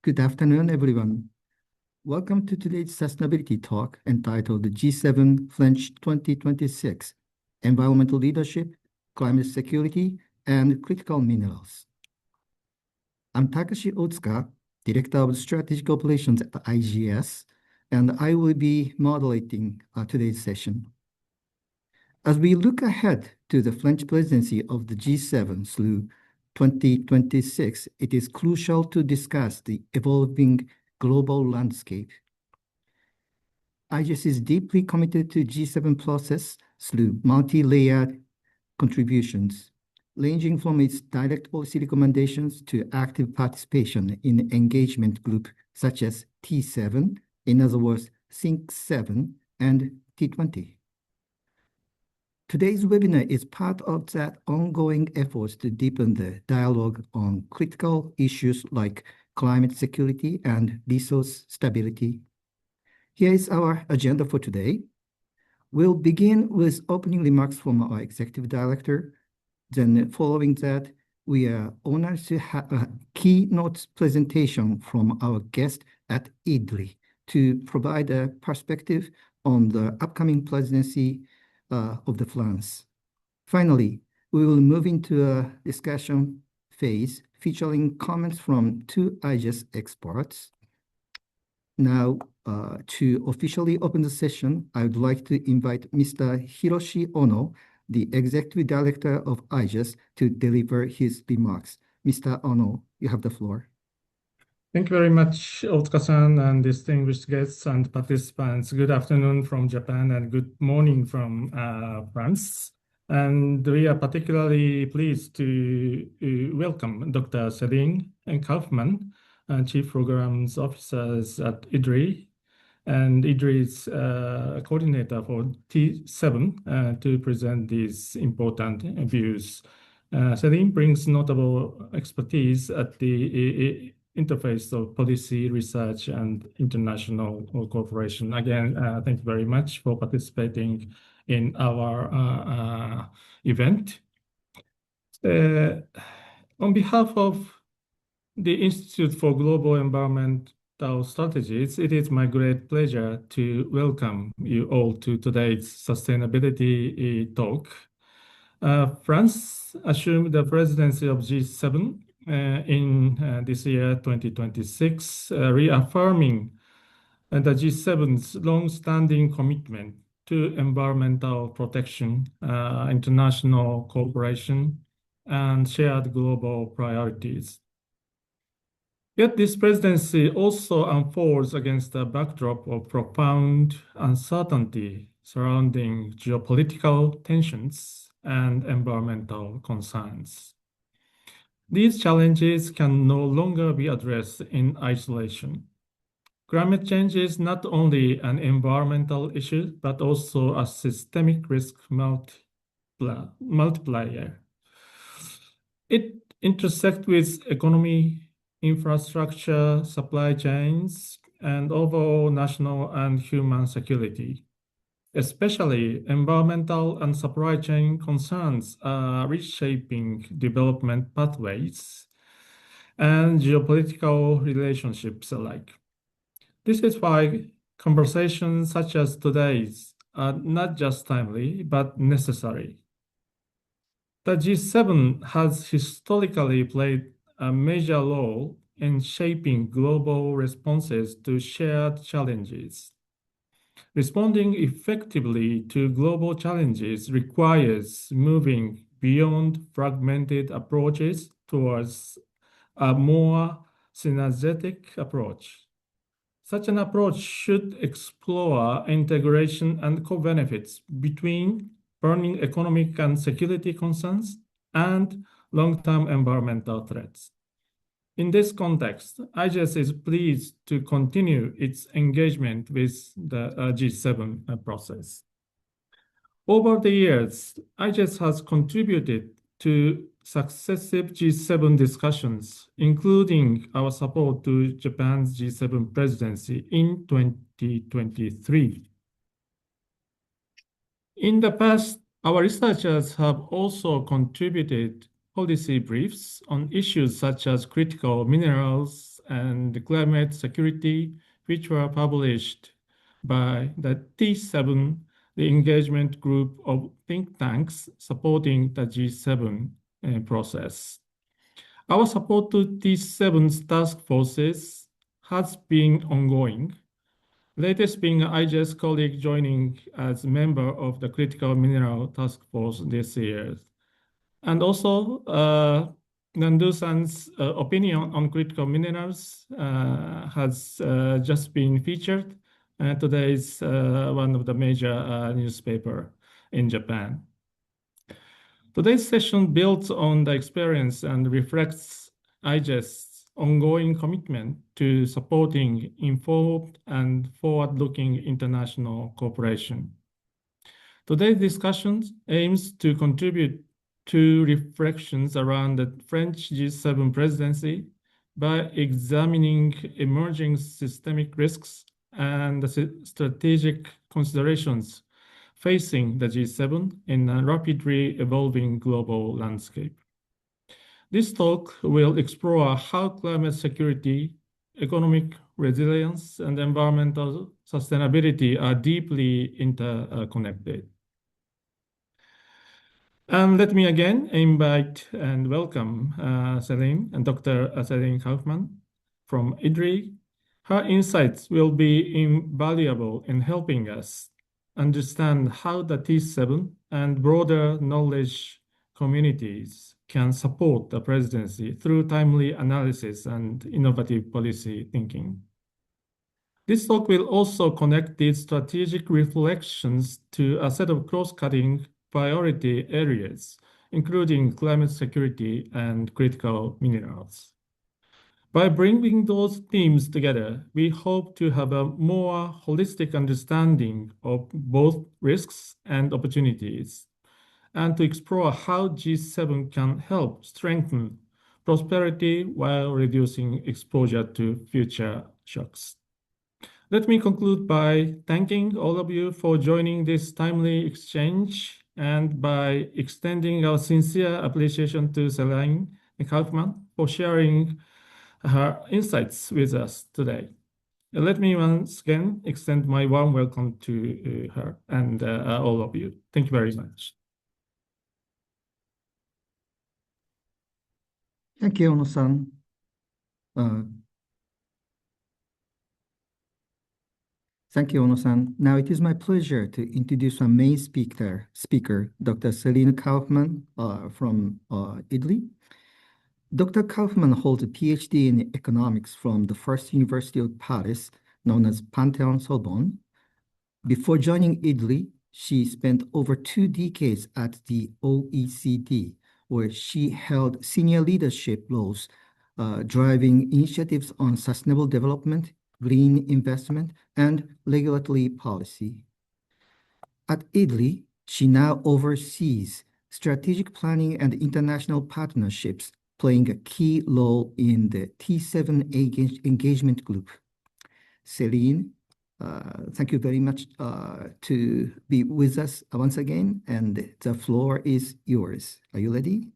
Good afternoon, everyone. Welcome to today's sustainability talk entitled the G7 French 2026, Environmental Leadership, Climate Security, and Critical Minerals. I'm Takashi Otsuka, Director of Strategic Operations at the IGES, and I will be moderating today's session. As we look ahead to the French presidency of the G7 through 2026, it is crucial to discuss the evolving global landscape. IGES is deeply committed to G7 process through multi-layered contributions, ranging from its direct policy recommendations to active participation in engagement groups such as T7, in other words, Think 7 and T20. Today's webinar is part of that ongoing efforts to deepen the dialogue on critical issues like climate security and resource stability. Here is our agenda for today. We'll begin with opening remarks from our Executive Director. Then following that, we are honored to have a keynote presentation from our guest at IDDRI to provide a perspective on the upcoming presidency of the France. Finally, we will move into a discussion phase featuring comments from two IGES experts. Now, to officially open the session, I would like to invite Mr. Hiroshi Ono, the Executive Director of IGES, to deliver his remarks. Mr. Ono, you have the floor. Thank you very much, Otsuka-san, and distinguished guests and participants. Good afternoon from Japan and good morning from France. And we are particularly pleased to welcome Dr. Céline Kauffmann, Chief Programs Officer at IDDRI, and IDDRI's coordinator for T7 to present these important views. Céline brings notable expertise at the interface of policy, research, and international cooperation. Again, thank you very much for participating in our event. On behalf of the Institute for Global Environmental Strategies, it is my great pleasure to welcome you all to today's sustainability talk. France assumed the presidency of G7 in this year, 2026, reaffirming the G7's long-standing commitment to environmental protection, international cooperation, and shared global priorities. Yet this presidency also unfolds against a backdrop of profound uncertainty surrounding geopolitical tensions and environmental concerns. These challenges can no longer be addressed in isolation. Climate change is not only an environmental issue, but also a systemic risk multiplier. It intersects with economy, infrastructure, supply chains, and overall national and human security. Especially environmental and supply chain concerns are reshaping development pathways and geopolitical relationships alike. This is why conversations such as today's are not just timely, but necessary. The G7 has historically played a major role in shaping global responses to shared challenges. Responding effectively to global challenges requires moving beyond fragmented approaches towards a more synergetic approach. Such an approach should explore integration and co-benefits between burning economic and security concerns and long-term environmental threats. In this context, IGES is pleased to continue its engagement with the G7 process. Over the years, IGES has contributed to successive G7 discussions, including our support to Japan's G7 presidency in 2023. In the past, our researchers have also contributed policy briefs on issues such as critical minerals and Climate Security, which were published by the T7, the engagement group of think tanks supporting the G7 process. Our support to T7's task forces has been ongoing, latest being IGES colleague joining as member of the Critical Mineral Task Force this year. And also, Nandu-san's opinion on critical minerals has just been featured. Today is one of the major newspaper in Japan. Today's session builds on the experience and reflects IGES's ongoing commitment to supporting informed and forward-looking international cooperation. Today's discussion aims to contribute to reflections around the French G7 presidency by examining emerging systemic risks and the strategic considerations facing the G7 in a rapidly evolving global landscape. This talk will explore how climate security, economic resilience, and environmental sustainability are deeply interconnected. And let me again invite and welcome Céline and Dr. Céline Kauffmann from IDDRI. Her insights will be invaluable in helping us understand how the T7 and broader knowledge communities can support the presidency through timely analysis and innovative policy thinking. This talk will also connect these strategic reflections to a set of cross-cutting priority areas, including climate security and critical minerals. By bringing those themes together, we hope to have a more holistic understanding of both risks and opportunities, and to explore how G7 can help strengthen prosperity while reducing exposure to future shocks. Let me conclude by thanking all of you for joining this timely exchange and by extending our sincere appreciation to Céline Kauffmann for sharing her insights with us today. Let me once again extend my warm welcome to her and all of you. Thank you very much. Thank you, Ono-san. Thank you, Ono-san. Now it is my pleasure to introduce our main speaker, Dr. Céline Kauffmann from IDDRI. Dr. Kauffmann holds a PhD in economics from the First University of Paris, known as Panthéon-Sorbonne. Before joining IDDRI, she spent over 2 decades at the OECD, where she held senior leadership roles, driving initiatives on sustainable development, green investment, and regulatory policy. At IDDRI, she now oversees strategic planning and international partnerships, playing a key role in the T7 engagement group. Céline, thank you very much to be with us once again, and the floor is yours. Are you ready?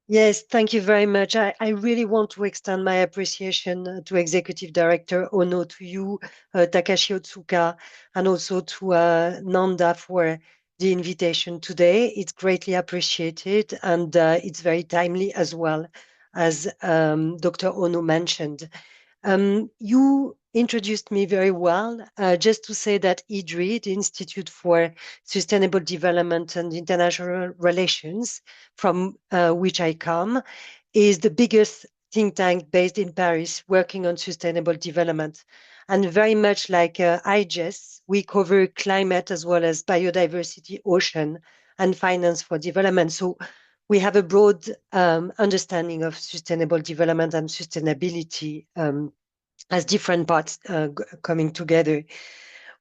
Yes, thank you very much. I really want to extend my appreciation to Executive Director Ono, to you, Takashi Otsuka, and also to Nanda for the invitation today. It's greatly appreciated, and it's very timely as well, as Dr. Ono mentioned. You introduced me very well. Just to say that IDDRI, the Institute for Sustainable Development and International Relations, from which I come, is the biggest think tank based in Paris working on sustainable development. And very much like IGES, we cover climate as well as biodiversity, ocean, and finance for development. So we have a broad understanding of sustainable development and sustainability as different parts coming together.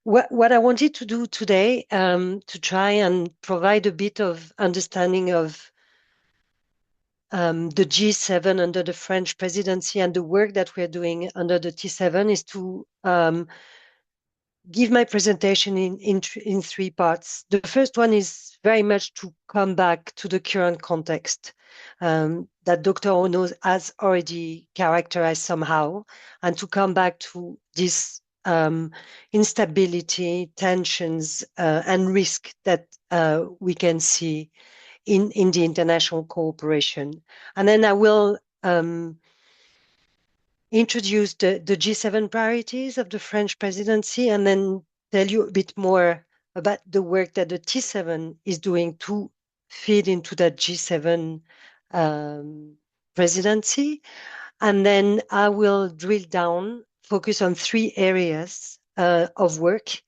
What I wanted to do today to try and provide a bit of understanding of the G7 under the French presidency and the work that we're doing under the T7 is to give my presentation in 3 parts. The first one is very much to come back to the current context that Dr. Ono has already characterized somehow, and to come back to this instability, tensions, and risk that we can see in the international cooperation. And then I will introduce the G7 priorities of the French presidency, and then tell you a bit more about the work that the T7 is doing to feed into that G7 presidency. And then I will drill down, focus on 3 areas of work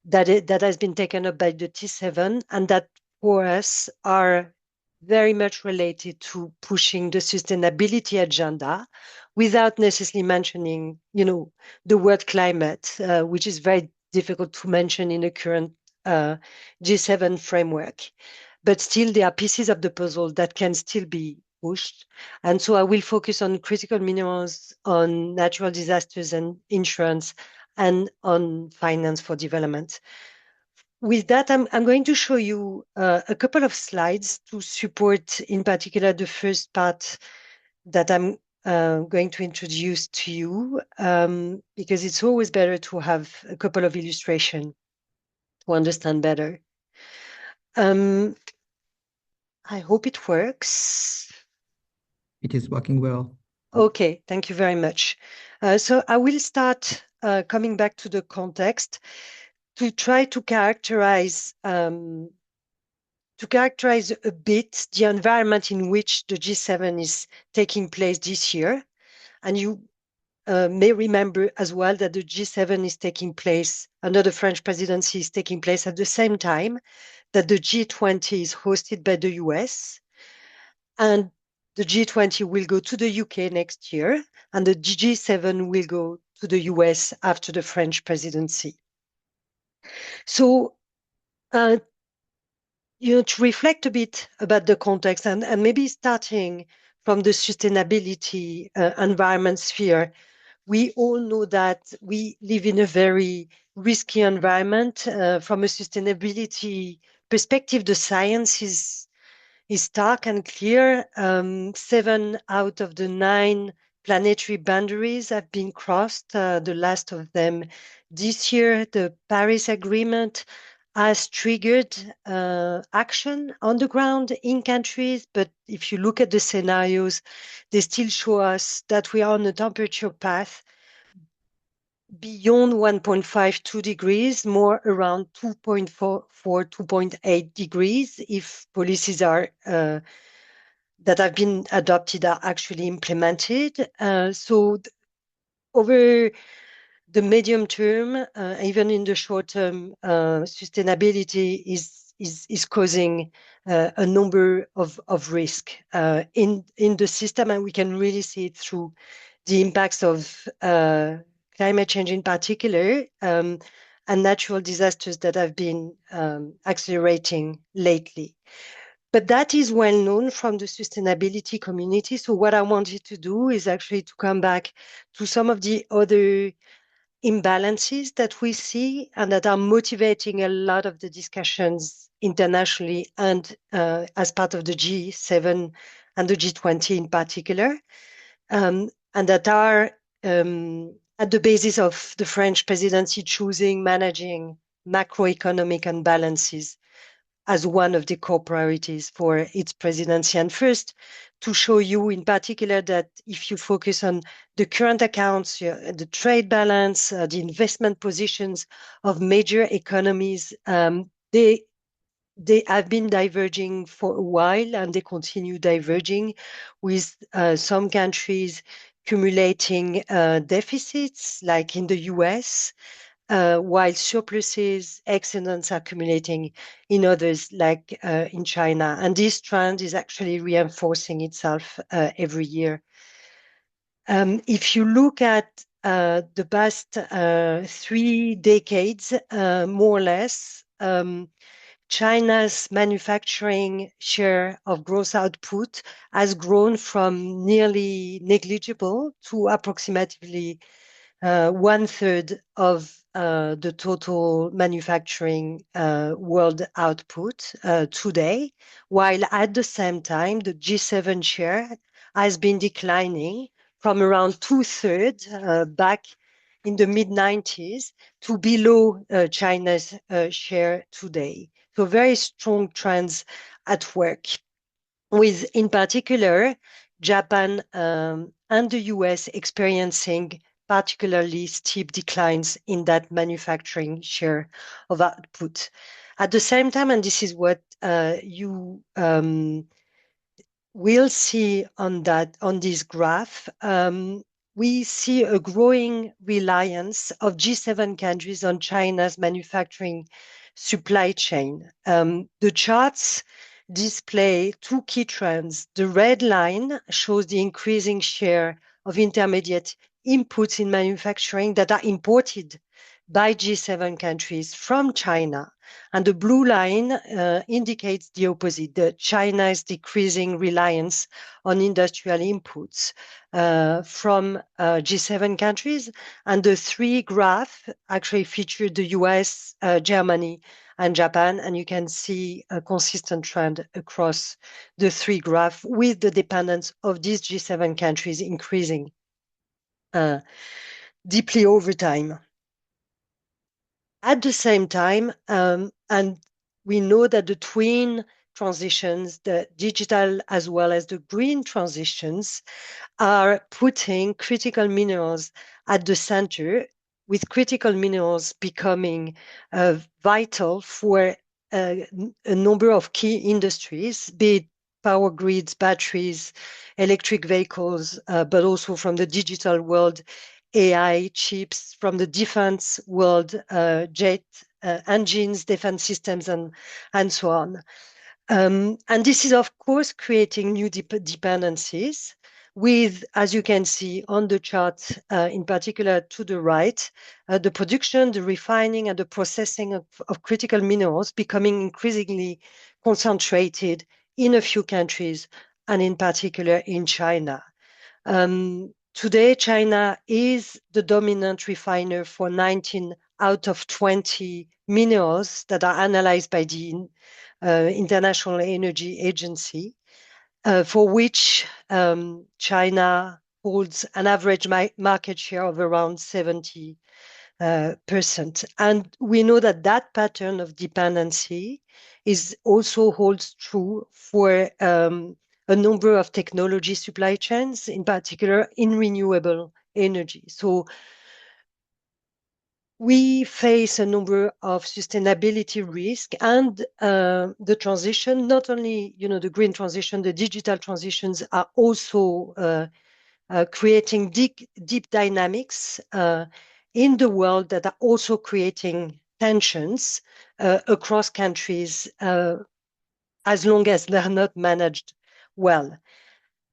that has been taken up by the T7 and that for us are very much related to pushing the sustainability agenda without necessarily mentioning, the word climate, which is very difficult to mention in the current G7 framework. But still, there are pieces of the puzzle that can still be pushed. And so I will focus on critical minerals, on natural disasters and insurance, and on finance for development. With that, I'm going to show you a couple of slides to support, in particular, the first part that I'm going to introduce to you, because it's always better to have a couple of illustrations to understand better. I hope it works. It is working well. Okay, thank you very much. So I will start coming back to the context to try to characterize a bit the environment in which the G7 is taking place this year. And you may remember as well that the G7 is taking place under the French presidency, is taking place at the same time that the G20 is hosted by the US. And the G20 will go to the UK next year, and the G7 will go to the US after the French presidency. So, to reflect a bit about the context and maybe starting from the sustainability environment sphere, we all know that we live in a very risky environment. From a sustainability perspective, the science is stark and clear. 7 out of the 9 planetary boundaries have been crossed, the last of them this year. The Paris Agreement has triggered action on the ground in countries, but if you look at the scenarios, they still show us that we are on a temperature path beyond 1.52 degrees, more around 2.44, 2.8 degrees if policies are that have been adopted are actually implemented. So over the medium term, even in the short term, sustainability is causing a number of risk in the system, and we can really see it through the impacts of climate change in particular, and natural disasters that have been accelerating lately. But that is well known from the sustainability community. So what I wanted to do is actually to come back to some of the other imbalances that we see and that are motivating a lot of the discussions internationally and as part of the G7 and the G20 in particular, and that are at the basis of the French presidency managing macroeconomic imbalances as one of the core priorities for its presidency. And first, to show you in particular that if you focus on the current accounts, the trade balance, the investment positions of major economies, they have been diverging for a while, and they continue diverging, with some countries accumulating deficits, like in the US, while surpluses, excellence are accumulating in others, like in China. And this trend is actually reinforcing itself every year. If you look at the past 3 decades, more or less, China's manufacturing share of gross output has grown from nearly negligible to approximately 1/3 of the total manufacturing world output today, while at the same time, the G7 share has been declining from around 2/3 back in the mid-90s to below China's share today. So very strong trends at work, with in particular Japan and the US experiencing particularly steep declines in that manufacturing share of output. At the same time, and this is what you will see on this graph, we see a growing reliance of G7 countries on China's manufacturing supply chain. The charts display two key trends. The red line shows the increasing share of intermediate inputs in manufacturing that are imported by G7 countries from China. And the blue line indicates the opposite, that China's decreasing reliance on industrial inputs from G7 countries. And the three graph actually feature the US, Germany, and Japan. And you can see a consistent trend across the three graph, with the dependence of these G7 countries increasing deeply over time. At the same time, and we know that the twin transitions, the digital as well as the green transitions, are putting critical minerals at the center, with critical minerals becoming vital for a number of key industries, be it power grids, batteries, electric vehicles, but also from the digital world, AI chips, from the defense world, jet engines, defense systems, and so on. And this is, of course, creating new dependencies with, as you can see on the chart, in particular to the right, the production, the refining, and the processing of critical minerals becoming increasingly concentrated in a few countries, and in particular in China. Today, China is the dominant refiner for 19 out of 20 minerals that are analyzed by the International Energy Agency, for which China holds an average market share of around 70%. And we know that that pattern of dependency also holds true for a number of technology supply chains, in particular in renewable energy. So we face a number of sustainability risks, and the transition, not only the green transition, the digital transitions are also creating deep dynamics in the world that are also creating tensions across countries as long as they're not managed well.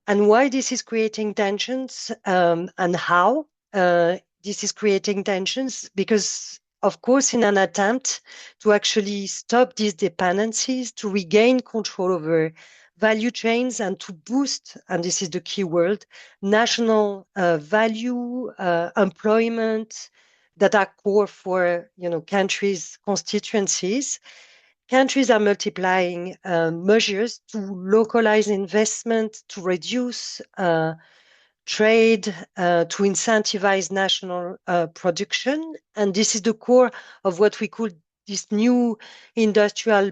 And why this is creating tensions, and how this is creating tensions? Because, of course, in an attempt to actually stop these dependencies, to regain control over value chains, and to boost, and this is the key word, national value, employment that are core for countries' constituencies, countries are multiplying measures to localize investment, to reduce trade, to incentivize national production. And this is the core of what we call these new industrial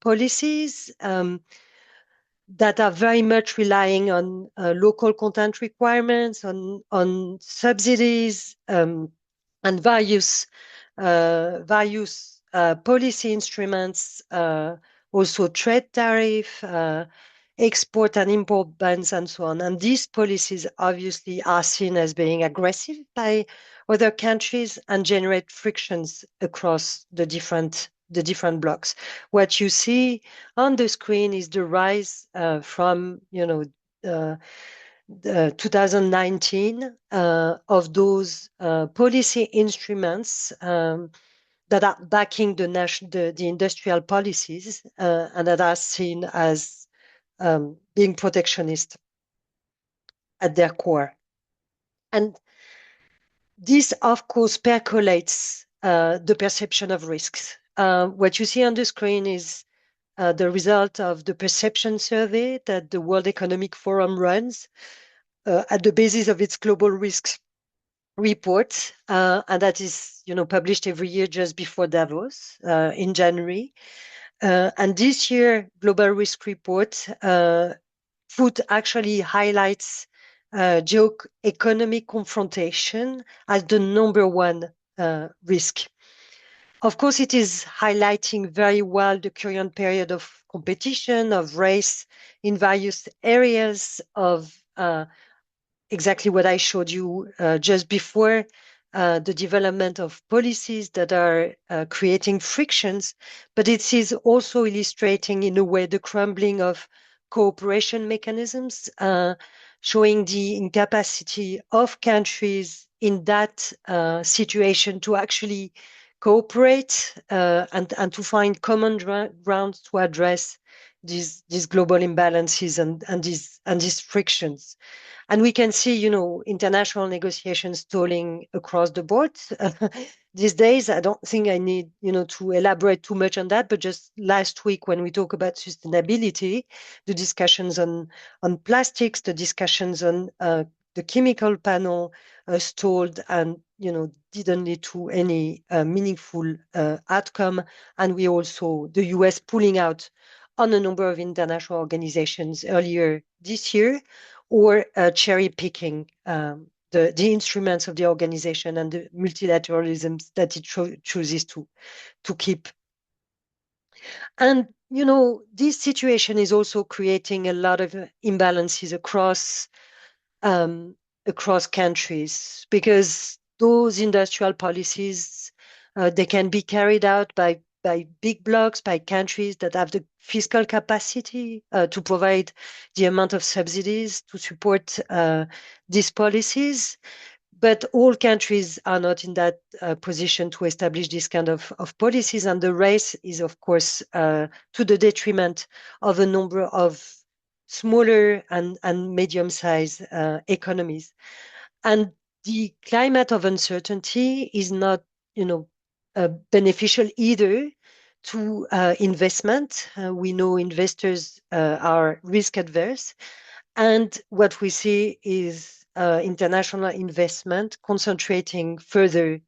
policies that are very much relying on local content requirements, on subsidies, and various policy instruments, also trade tariff, export and import bans, and so on. And these policies obviously are seen as being aggressive by other countries and generate frictions across the different blocks. What you see on the screen is the rise from 2019 of those policy instruments that are backing the industrial policies and that are seen as being protectionist at their core. And This, of course, percolates the perception of risks. What you see on the screen is the result of the perception survey that the World Economic Forum runs at the basis of its global risks report, and that is, published every year just before Davos in January. And this year, Global Risk Report actually highlights geo-economic confrontation as the number one risk. Of course, it is highlighting very well the current period of competition, of race in various areas of exactly what I showed you just before, the development of policies that are creating frictions, but it is also illustrating in a way the crumbling of cooperation mechanisms, showing the incapacity of countries in that situation to actually cooperate and to find common grounds to address these global imbalances and these frictions. And we can see, international negotiations stalling across the board these days. I don't think I need, to elaborate too much on that. But just last week, when we talk about sustainability, the discussions on plastics, the discussions on the chemical panel stalled and, didn't lead to any meaningful outcome. And we also, the US pulling out on a number of international organizations earlier this year, or cherry picking the instruments of the organization and the multilateralism that it chooses to keep. And, this situation is also creating a lot of imbalances across countries, because those industrial policies, they can be carried out by big blocs, by countries that have the fiscal capacity to provide the amount of subsidies to support these policies. But all countries are not in that position to establish this kind of policies. And the race is, of course, to the detriment of a number of smaller and medium-sized economies. And the climate of uncertainty is not, beneficial either to investment. We know investors are risk adverse. And what we see is international investment concentrating further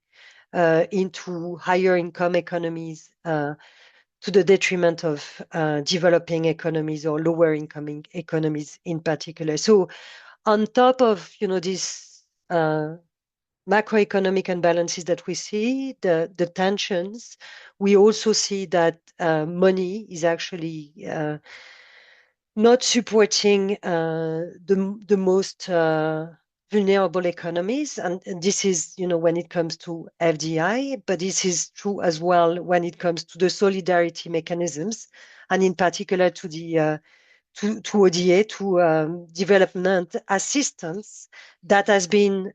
into higher income economies to the detriment of developing economies or lower income economies in particular. So on top of, these macroeconomic imbalances that we see, the tensions, we also see that money is actually not supporting the most vulnerable economies. And this is, when it comes to FDI, but this is true as well when it comes to the solidarity mechanisms, and in particular to the to ODA, to development assistance that has been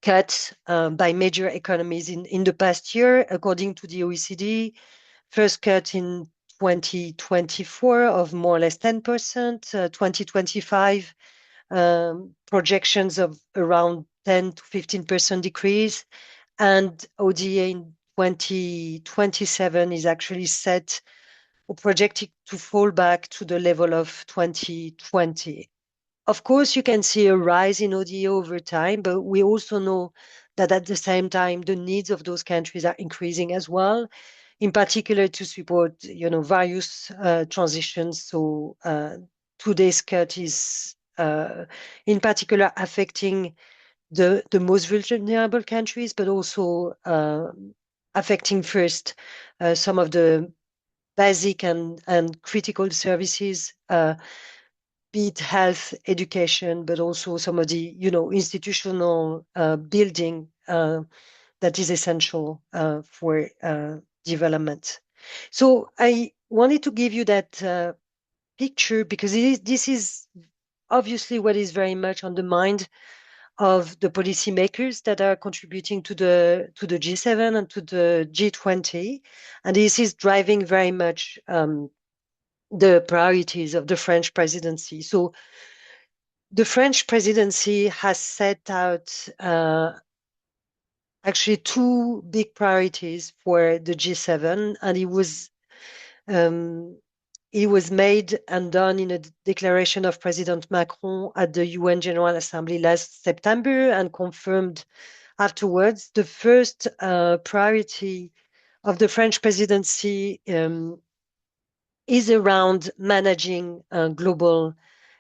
cut by major economies in the past year, according to the OECD. First cut in 2024 of more or less 10%, 2025 projections of around 10 to 15% decrease, and ODA in 2027 is actually set or projected to fall back to the level of 2020. Of course, you can see a rise in ODA over time, but we also know that at the same time, the needs of those countries are increasing as well, in particular to support, various transitions. So today's cut is in particular affecting the most vulnerable countries, but also affecting first some of the basic and critical services, be it health, education, but also some of the, institutional building that is essential for development. So I wanted to give you that picture because this is obviously what is very much on the mind of the policymakers that are contributing to the G7 and to the G20, and this is driving very much the priorities of the French presidency. So the French presidency has set out actually two big priorities for the G7, and it was made and done in a declaration of President Macron at the UN General Assembly last September and confirmed afterwards. The first priority of the French presidency is around managing global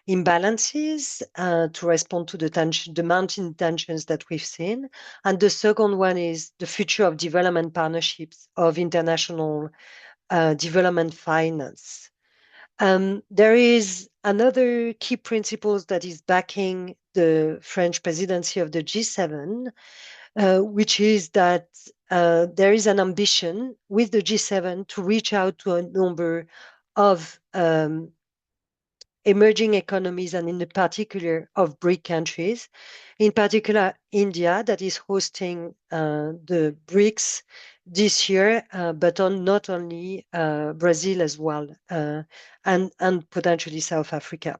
imbalances to respond to the mounting tensions that we've seen. And the second one is the future of development partnerships of international development finance. There is another key principle that is backing the French presidency of the G7, which is that there is an ambition with the G7 to reach out to a number of emerging economies, and in particular of BRIC countries, in particular India, that is hosting the BRICS this year, but not only Brazil as well, and potentially South Africa.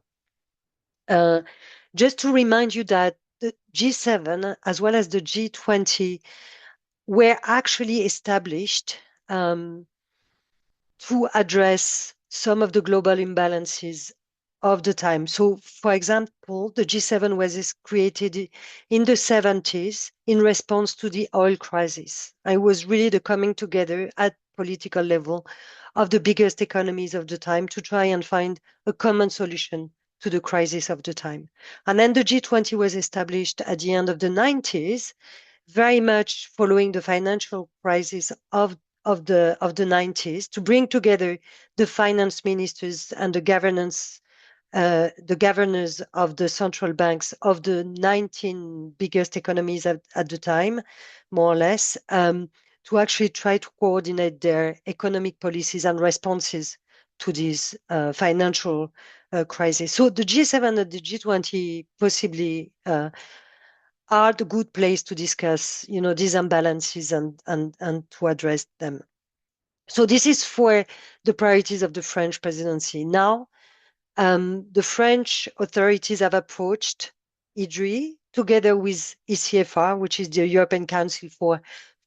Just to remind you that the G7 as well as the G20 were actually established to address some of the global imbalances of the time. So, for example, the G7 was created in the 70s in response to the oil crisis. It was really the coming together at political level of the biggest economies of the time to try and find a common solution to the crisis of the time. And then the G20 was established at the end of the 90s, very much following the financial crisis of the 90s, to bring together the finance ministers and the governors of the central banks of the 19 biggest economies at the time, more or less, to actually try to coordinate their economic policies and responses to this financial crisis. So the G7 and the G20 possibly are the good place to discuss, these imbalances and to address them. So this is for the priorities of the French presidency. Now, the French authorities have approached IDDRI together with ECFR, which is the European Council for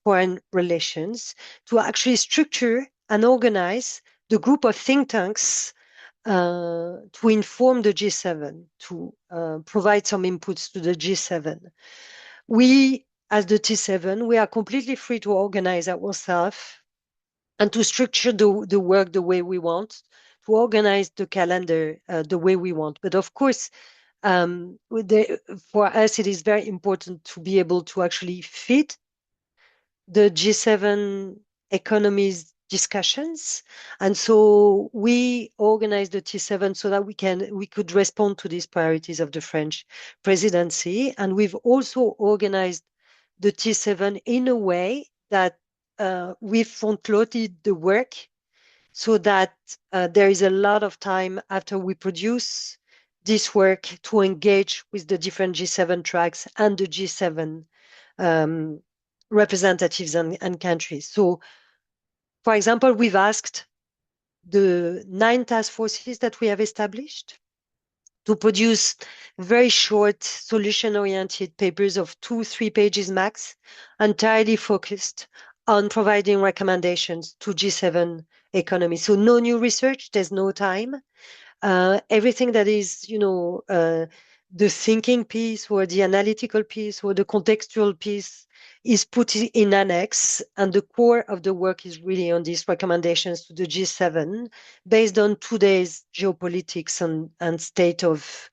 Foreign Relations, to actually structure and organize the group of think tanks to inform the G7, to provide some inputs to the G7. We, as the T7, we are completely free to organize ourselves and to structure the work the way we want, to organize the calendar the way we want. But of course, for us, it is very important to be able to actually fit the G7 economies discussions. And so we organized the T7 so that we could respond to these priorities of the French presidency. And we've also organized the T7 in a way that we front-loaded the work so that there is a lot of time after we produce this work to engage with the different G7 tracks and the G7 representatives and countries. So, for example, we've asked the 9 task forces that we have established to produce very short solution-oriented papers of 2-3 pages max, entirely focused on providing recommendations to G7 economy. So no new research, there's no time. Everything that is, the thinking piece or the analytical piece or the contextual piece is put in annex, and the core of the work is really on these recommendations to the G7 based on today's geopolitics and state of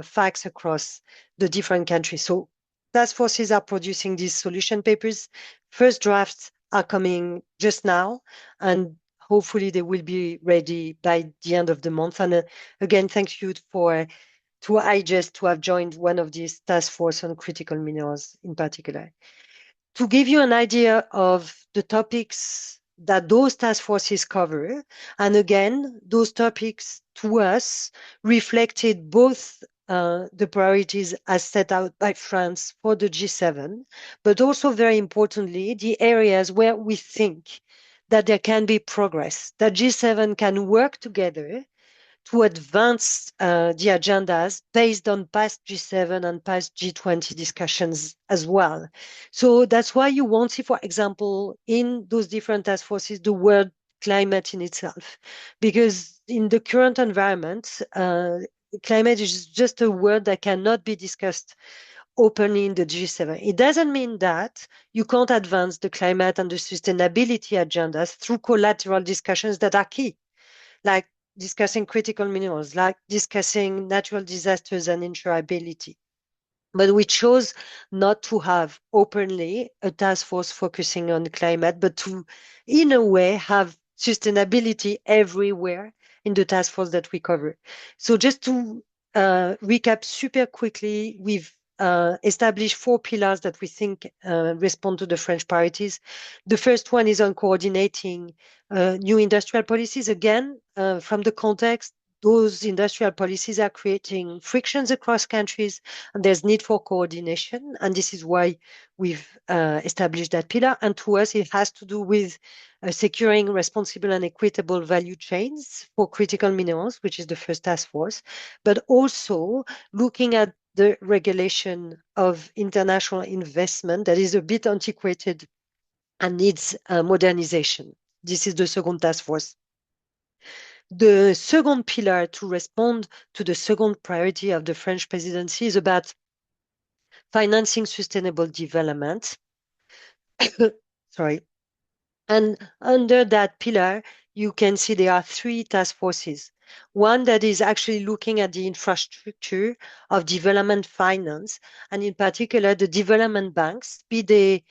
facts across the different countries. So task forces are producing these solution papers. First drafts are coming just now, and hopefully they will be ready by the end of the month. And again, thank you to IGES to have joined one of these task force on critical minerals in particular. To give you an idea of the topics that those task forces cover, and again, those topics to us reflected both the priorities as set out by France for the G7, but also very importantly, the areas where we think that there can be progress, that G7 can work together to advance the agendas based on past G7 and past G20 discussions as well. So that's why you won't see, for example, in those different task forces, the word climate in itself, because in the current environment, climate is just a word that cannot be discussed openly in the G7. It doesn't mean that you can't advance the climate and the sustainability agendas through collateral discussions that are key, like discussing critical minerals, like discussing natural disasters and insurability. But we chose not to have openly a task force focusing on climate, but to, in a way, have sustainability everywhere in the task force that we cover. So just to recap super quickly, we've established 4 pillars that we think respond to the French priorities. The first one is on coordinating new industrial policies. Again, from the context, those industrial policies are creating frictions across countries, and there's need for coordination. And this is why we've established that pillar. And to us, it has to do with securing responsible and equitable value chains for critical minerals, which is the first task force, but also looking at the regulation of international investment that is a bit antiquated and needs modernization. This is the second task force. The second pillar to respond to the second priority of the French presidency is about financing sustainable development. Sorry. And under that pillar, you can see there are 3 task forces. One that is actually looking at the infrastructure of development finance, and in particular, the development banks, be they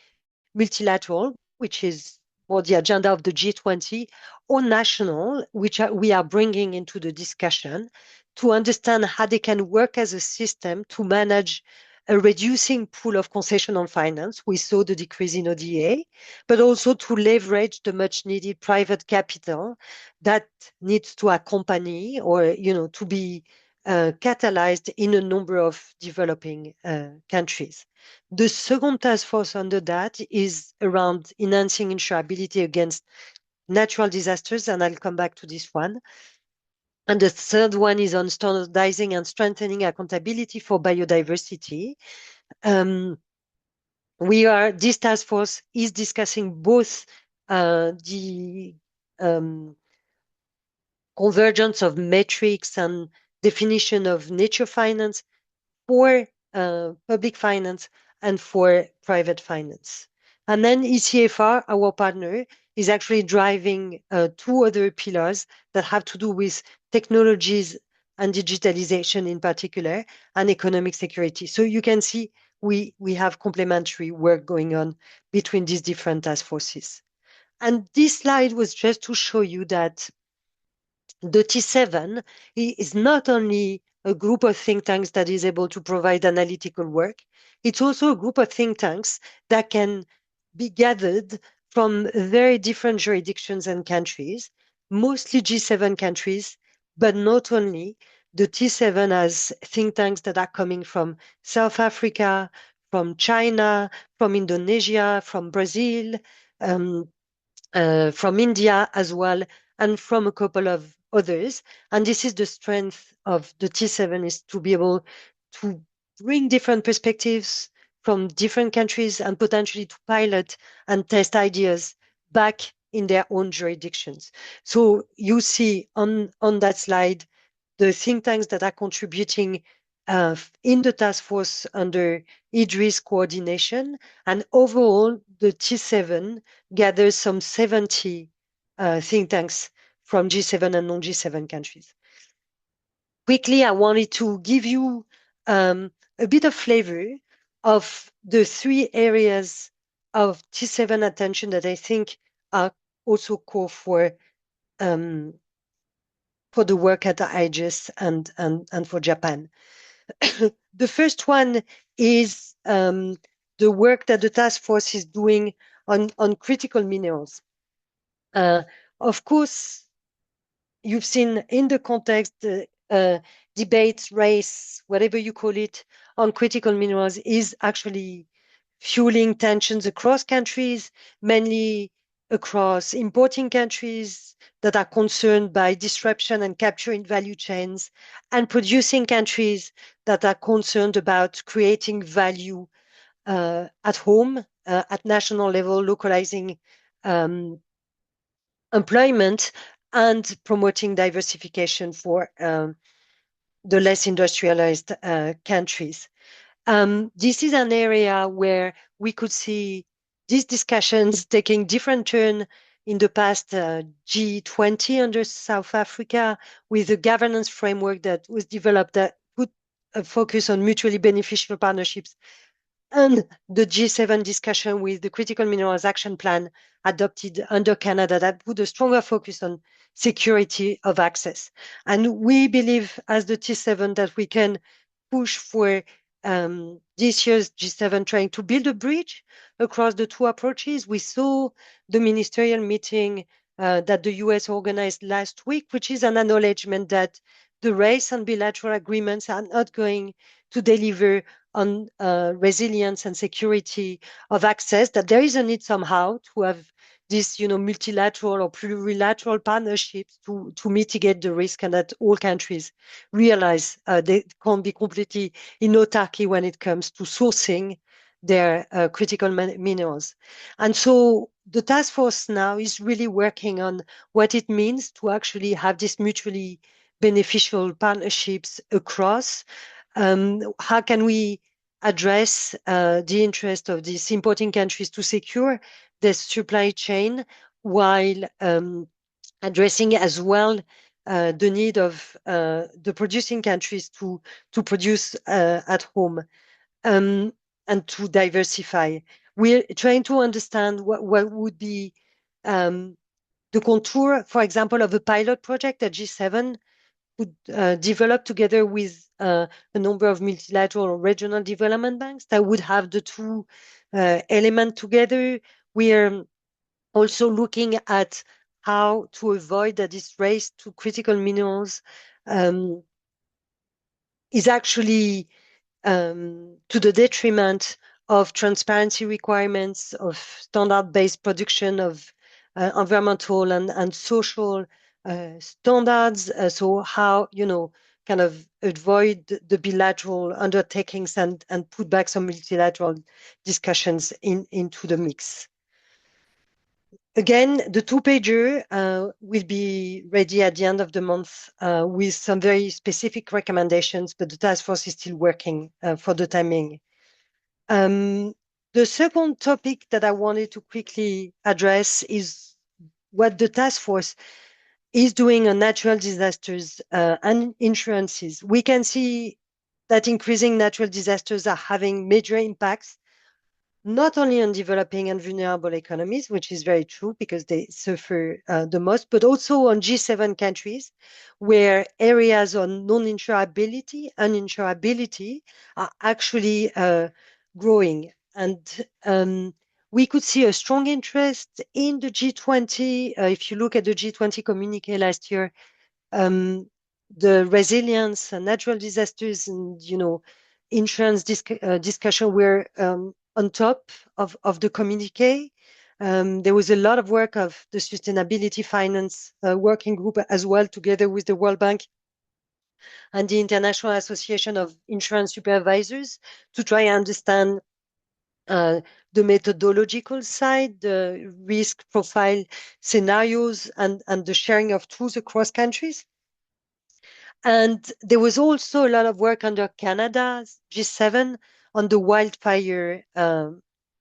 multilateral, which is more the agenda of the G20, or national, which we are bringing into the discussion to understand how they can work as a system to manage a reducing pool of concessional finance. We saw the decrease in ODA, but also to leverage the much needed private capital that needs to accompany or, to be catalyzed in a number of developing countries. The second task force under that is around enhancing insurability against natural disasters, and I'll come back to this one. And the third one is on standardizing and strengthening accountability for biodiversity. This task force is discussing both the convergence of metrics and definition of nature finance for public finance and for private finance. And then ECFR, our partner, is actually driving 2 other pillars that have to do with technologies and digitalization in particular, and economic security. So you can see we have complementary work going on between these different task forces. And this slide was just to show you that the T7 is not only a group of think tanks that is able to provide analytical work, it's also a group of think tanks that can be gathered from very different jurisdictions and countries, mostly G7 countries, but not only. The T7 has think tanks that are coming from South Africa, from China, from Indonesia, from Brazil, from India as well, and from a couple of others. And this is the strength of the T7, is to be able to bring different perspectives from different countries and potentially to pilot and test ideas back in their own jurisdictions. So you see on that slide the think tanks that are contributing in the task force under IDDRI's coordination, and overall the T7 gathers some 70 think tanks from G7 and non-G7 countries. Quickly, I wanted to give you a bit of flavor of the 3 areas of T7 attention that I think are also core for the work at the IGES and for Japan. The first one is the work that the task force is doing on critical minerals. Of course, you've seen in the context debate, race, whatever you call it, on critical minerals is actually fueling tensions across countries, mainly across importing countries that are concerned by disruption and capture in value chains, and producing countries that are concerned about creating value at home, at national level, localizing employment, and promoting diversification for the less industrialized countries. This is an area where we could see these discussions taking different turn in the past G20 under South Africa, with a governance framework that was developed that put a focus on mutually beneficial partnerships, and the G7 discussion with the Critical Minerals Action Plan adopted under Canada that put a stronger focus on security of access. And we believe as the T7 that we can push for this year's G7 trying to build a bridge across the two approaches. We saw the ministerial meeting that the US organized last week, which is an acknowledgement that the race and bilateral agreements are not going to deliver on resilience and security of access, that there is a need somehow to have these, multilateral or plurilateral partnerships to mitigate the risk, and that all countries realize they can't be completely in autarky when it comes to sourcing their critical minerals. And so the task force now is really working on what it means to actually have these mutually beneficial partnerships across. How can we address the interest of these importing countries to secure their supply chain, while addressing as well the need of the producing countries to produce at home and to diversify. We're trying to understand what would be the contour, for example, of a pilot project that G7 could develop together with a number of multilateral or regional development banks that would have the two elements together. We are also looking at how to avoid that this race to critical minerals is actually to the detriment of transparency requirements, of standard-based production, of environmental and social standards. So how, kind of avoid the bilateral undertakings and put back some multilateral discussions into the mix. Again, the two-pager will be ready at the end of the month with some very specific recommendations, but the task force is still working for the timing. The second topic that I wanted to quickly address is what the task force is doing on natural disasters and insurances. We can see that increasing natural disasters are having major impacts, not only on developing and vulnerable economies, which is very true because they suffer the most, but also on G7 countries, where areas on non-insurability and insurability are actually growing. And we could see a strong interest in the G20. If you look at the G20 communique last year, the resilience and natural disasters and, insurance discussion were on top of the communique. There was a lot of work of the Sustainability Finance Working Group as well, together with the World Bank and the International Association of Insurance Supervisors, to try and understand the methodological side, the risk profile scenarios, and the sharing of tools across countries. And there was also a lot of work under Canada's G7 on the wildfire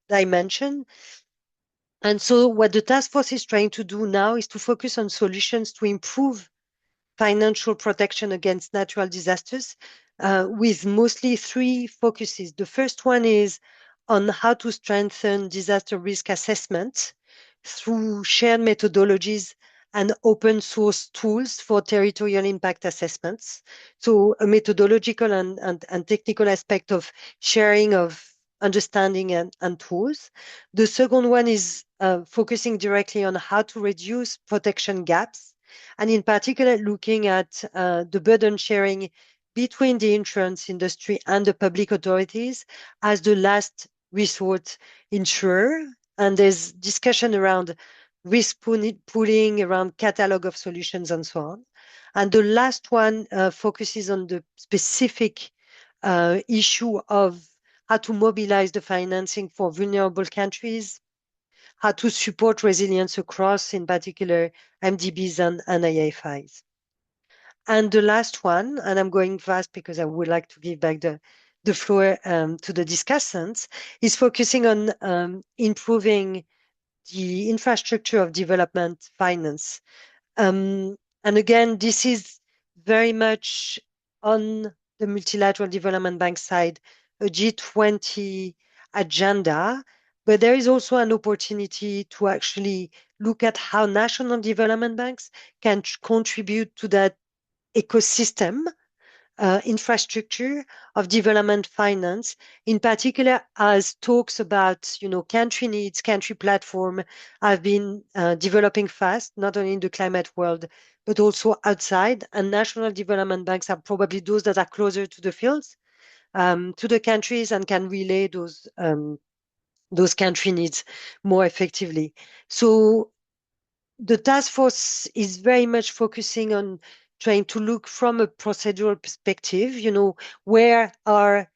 dimension. And so what the task force is trying to do now is to focus on solutions to improve financial protection against natural disasters with mostly three focuses. The first one is on how to strengthen disaster risk assessment through shared methodologies and open source tools for territorial impact assessments. So a methodological and technical aspect of sharing of understanding and tools. The second one is focusing directly on how to reduce protection gaps, and in particular looking at the burden sharing between the insurance industry and the public authorities as the last resort insurer. And there's discussion around risk pooling, around catalog of solutions, and so on. And the last one focuses on the specific issue of how to mobilize the financing for vulnerable countries, how to support resilience across, in particular, MDBs and IFIs. And the last one, and I'm going fast because I would like to give back the floor to the discussants, is focusing on improving the infrastructure of development finance. And again, this is very much on the multilateral development bank side, a G20 agenda, but there is also an opportunity to actually look at how national development banks can contribute to that ecosystem infrastructure of development finance, in particular as talks about country needs, country platform have been developing fast, not only in the climate world, but also outside. And national development banks are probably those that are closer to the fields, to the countries, and can relay those country needs more effectively. So the task force is very much focusing on trying to look from a procedural perspective, where are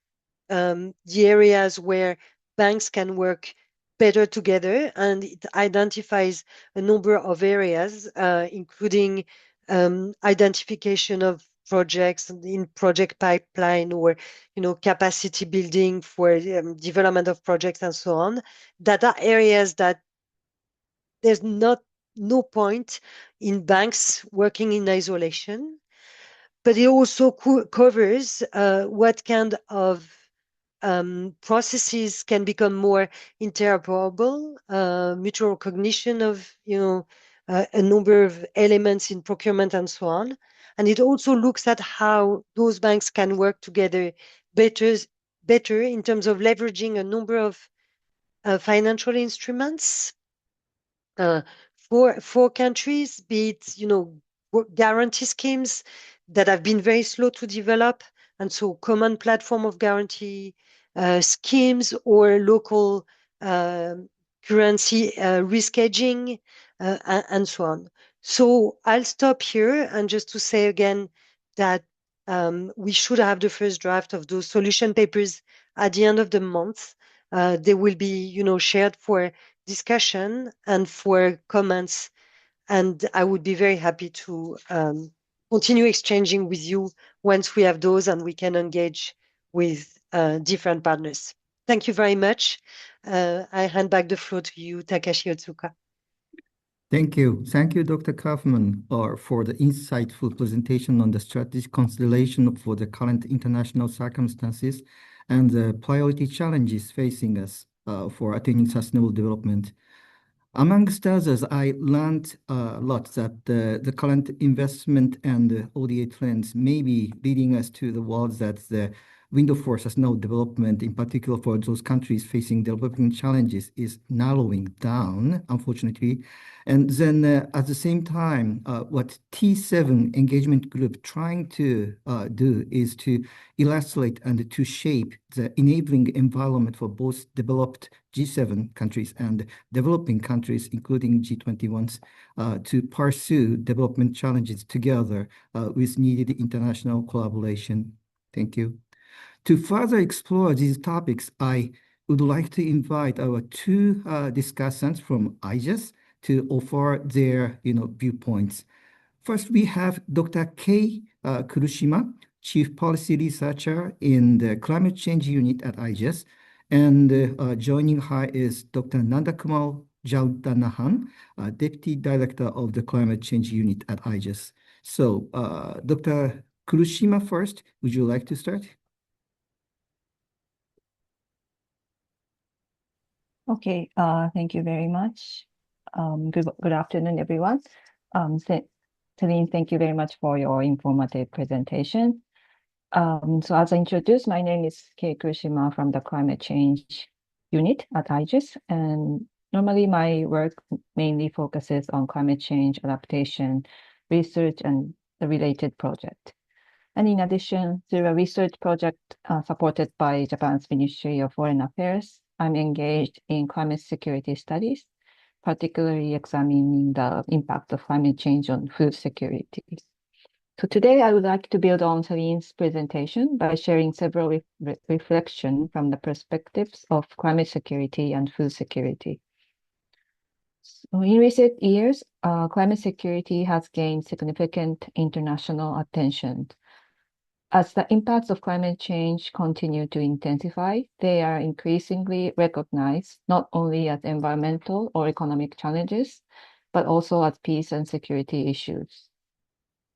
the areas where banks can work better together, and it identifies a number of areas, including identification of projects in project pipeline, or capacity building for development of projects and so on, that are areas that there's no point in banks working in isolation, but it also covers what kind of processes can become more interoperable, mutual recognition of a number of elements in procurement and so on. And it also looks at how those banks can work together better in terms of leveraging a number of financial instruments for countries, be it guarantee schemes that have been very slow to develop, and so common platform of guarantee schemes, or local currency risk hedging, and so on. So I'll stop here, and just to say again that we should have the first draft of those solution papers at the end of the month. They will be shared for discussion and for comments, and I would be very happy to continue exchanging with you once we have those and we can engage with different partners. Thank you very much. I hand back the floor to you, Takashi Otsuka. Thank you. Thank you, Dr. Kauffmann, for the insightful presentation on the strategic consideration for the current international circumstances and the priority challenges facing us for attaining sustainable development. Amongst others, I learned a lot that the current investment and ODA trends may be leading us to the world that the window for sustainable development, in particular for those countries facing developing challenges, is narrowing down, unfortunately. And then at the same time, what T7 engagement group trying to do is to illustrate and to shape the enabling environment for both developed G7 countries and developing countries, including G21s, to pursue development challenges together with needed international collaboration. Thank you. To further explore these topics, I would like to invite our two discussants from IGES to offer their viewpoints. First, we have Dr. Kei Kurushima, Chief Policy Researcher in the Climate Change Unit at IGES, and joining her is Dr. Nandakumar Jaudanahan, Deputy Director of the Climate Change Unit at IGES. So, Dr. Kurushima first, would you like to start? Okay, thank you very much. Good afternoon, everyone. Céline, thank you very much for your informative presentation. So as I introduced, my name is Kei Kurushima from the Climate Change Unit at IGES, and normally my work mainly focuses on climate change adaptation, research, and the related project. And in addition, through a research project supported by Japan's Ministry of Foreign Affairs, I'm engaged in climate security studies particularly examining the impact of climate change on food security. So today I would like to build on Celine's presentation by sharing several reflections from the perspectives of climate security and food security. So in recent years, climate security has gained significant international attention. As the impacts of climate change continue to intensify, they are increasingly recognized not only as environmental or economic challenges, but also as peace and security issues.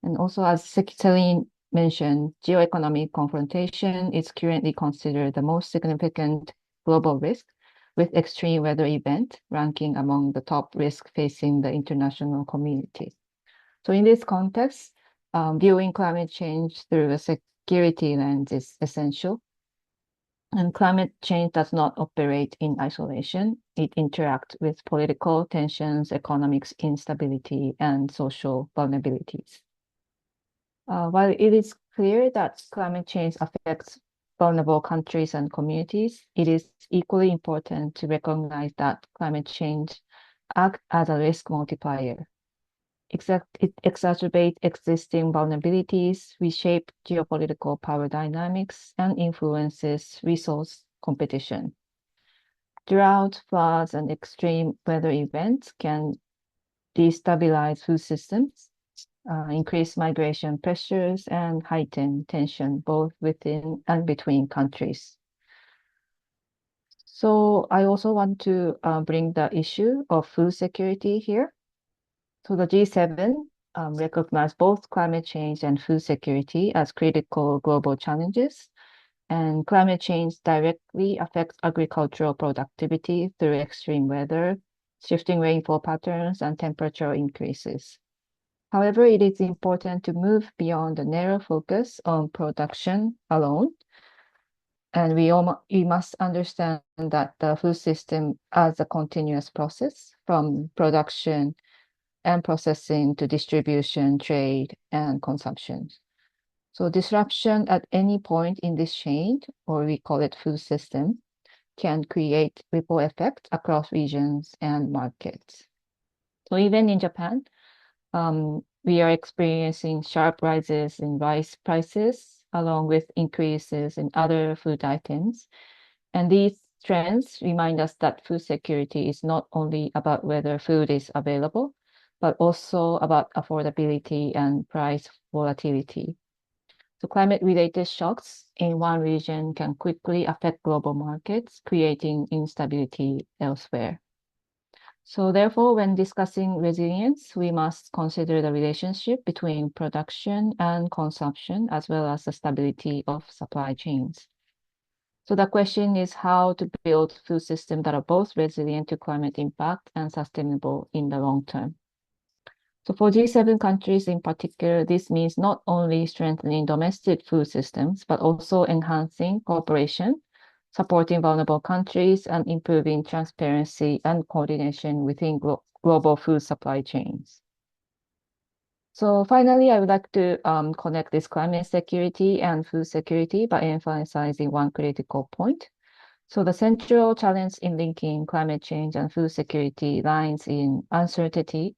And also, as Céline mentioned, geoeconomic confrontation is currently considered the most significant global risk, with extreme weather event ranking among the top risks facing the international community. So in this context, viewing climate change through a security lens is essential. And climate change does not operate in isolation. It interacts with political tensions, economic instability, and social vulnerabilities. While it is clear that climate change affects vulnerable countries and communities, it is equally important to recognize that climate change acts as a risk multiplier. It exacerbates existing vulnerabilities, reshape geopolitical power dynamics, and influences resource competition. Drought, floods, and extreme weather events can destabilize food systems, increase migration pressures, and heighten tension both within and between countries. So I also want to bring the issue of food security here. So the G7 recognize both climate change and food security as critical global challenges. And climate change directly affects agricultural productivity through extreme weather, shifting rainfall patterns, and temperature increases. However, it is important to move beyond the narrow focus on production alone. And we must understand that the food system as a continuous process from production and processing to distribution, trade, and consumption. So disruption at any point in this chain, or we call it food system, can create ripple effects across regions and markets. So even in Japan, we are experiencing sharp rises in rice prices, along with increases in other food items. And these trends remind us that food security is not only about whether food is available, but also about affordability and price volatility. So climate-related shocks in one region can quickly affect global markets, creating instability elsewhere. So therefore, when discussing resilience, we must consider the relationship between production and consumption, as well as the stability of supply chains. So the question is how to build food systems that are both resilient to climate impact and sustainable in the long term. So for G7 countries in particular, this means not only strengthening domestic food systems, but also enhancing cooperation, supporting vulnerable countries, and improving transparency and coordination within global food supply chains. So finally, I would like to connect this climate security and food security by emphasizing one critical point. So the central challenge in linking climate change and food security lies in uncertainty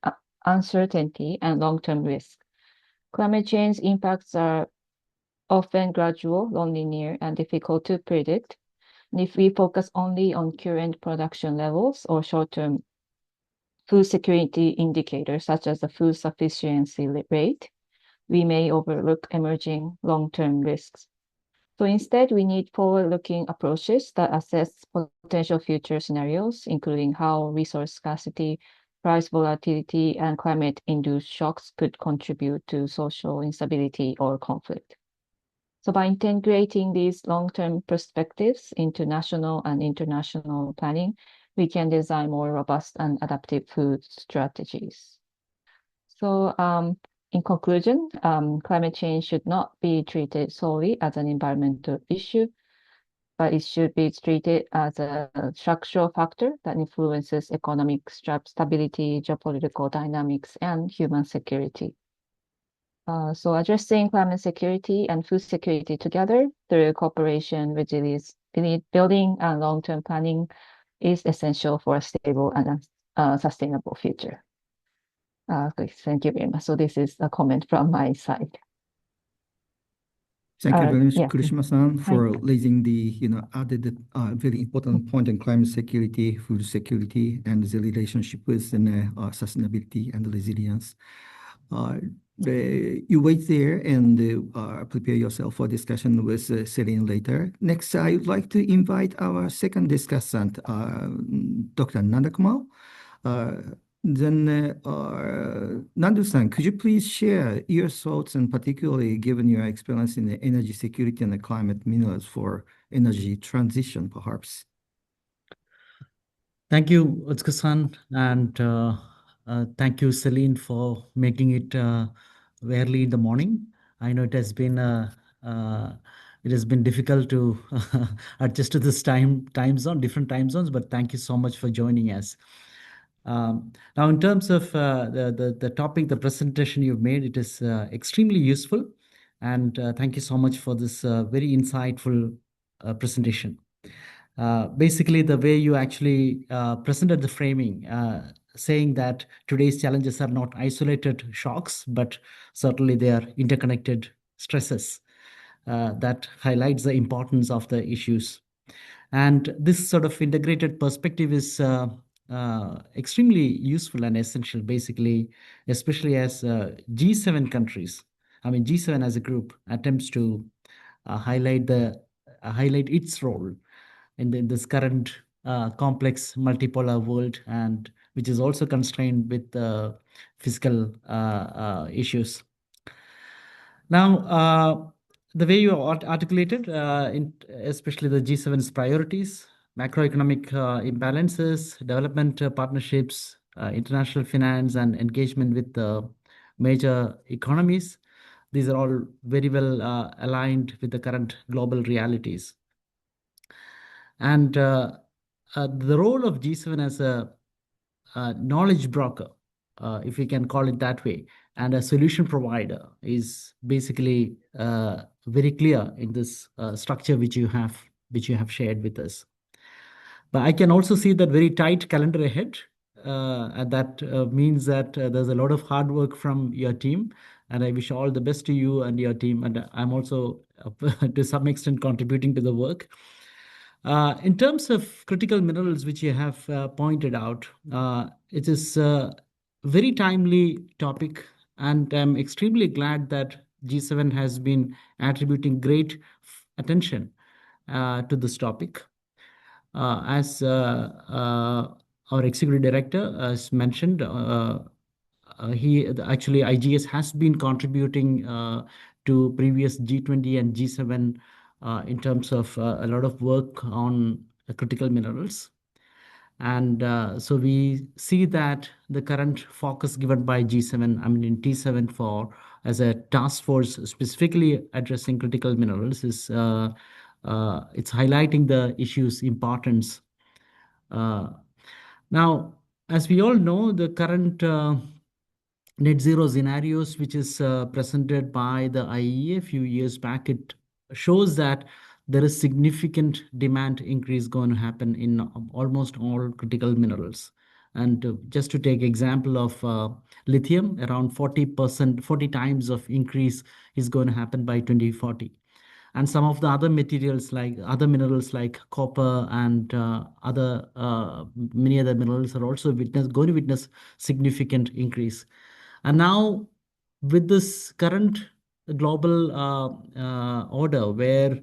and long-term risk. Climate change impacts are often gradual, non-linear, and difficult to predict. And if we focus only on current production levels or short-term food security indicators, such as the food sufficiency rate, we may overlook emerging long-term risks. So instead, we need forward-looking approaches that assess potential future scenarios, including how resource scarcity, price volatility, and climate-induced shocks could contribute to social instability or conflict. So by integrating these long-term perspectives into national and international planning, we can design more robust and adaptive food strategies. So in conclusion, climate change should not be treated solely as an environmental issue, but it should be treated as a structural factor that influences economic stability, geopolitical dynamics, and human security. So addressing climate security and food security together through cooperation, resilience, building, and long-term planning is essential for a stable and sustainable future. Thank you very much. So this is a comment from my side. Thank you very much, yeah. Kurishima-san, for raising the added very important point on climate security, food security, and the relationship with sustainability and resilience. You wait there and prepare yourself for discussion with Céline later. Next, I would like to invite our second discussant, Dr. Nandakumar. Then, Nandu-san, could you please share your thoughts, and particularly given your experience in the energy security and the climate minerals for energy transition, perhaps? Thank you, Otsuka-san, and thank you, Céline, for making it early in the morning. I know it has been difficult to adjust to this time zone, different time zones, but thank you so much for joining us. Now, in terms of the topic, the presentation you've made, it is extremely useful, and thank you so much for this very insightful presentation. Basically, the way you actually presented the framing, saying that today's challenges are not isolated shocks, but certainly they are interconnected stresses, that highlights the importance of the issues. And this sort of integrated perspective is extremely useful and essential, basically, especially as G7 countries, G7 as a group attempts to highlight its role in this current complex multipolar world, and which is also constrained with fiscal issues. Now, the way you articulated, especially the G7's priorities, macroeconomic imbalances, development partnerships, international finance, and engagement with major economies, these are all very well aligned with the current global realities. And the role of G7 as a knowledge broker, if we can call it that way, and a solution provider is basically very clear in this structure which you have shared with us. But I can also see that very tight calendar ahead, and that means that there's a lot of hard work from your team, and I wish all the best to you and your team. And I'm also to some extent contributing to the work. In terms of critical minerals, which you have pointed out, it is a very timely topic, and I'm extremely glad that G7 has been attributing great attention to this topic. As our executive director has mentioned, actually IGES has been contributing to previous G20 and G7 in terms of a lot of work on critical minerals. And so we see that the current focus given by G7, in T7 as a task force specifically addressing critical minerals is it's highlighting the issue's importance. Now, as we all know, the current net zero scenarios, which is presented by the IEA a few years back, it shows that there is significant demand increase going to happen in almost all critical minerals. And just to take example of lithium, around 40 times of increase is going to happen by 2040. And some of the other materials, like other minerals like copper and many other minerals, are also going to witness significant increase. And now, with this current global order, where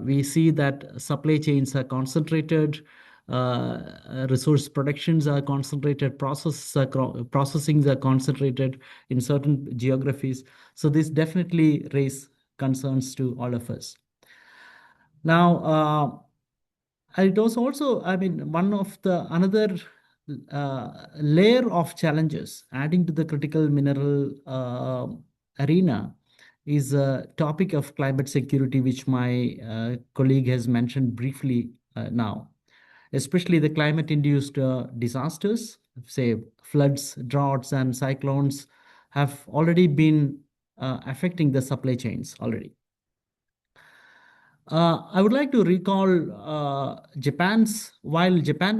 we see that supply chains are concentrated, resource productions are concentrated, processings are concentrated in certain geographies. So this definitely raises concerns to all of us. Now, it was also, one of the another layer of challenges adding to the critical mineral arena is a topic of climate security, which my colleague has mentioned briefly now, especially the climate-induced disasters, say floods, droughts, and cyclones have already been affecting the supply chains already. I would like to recall while Japan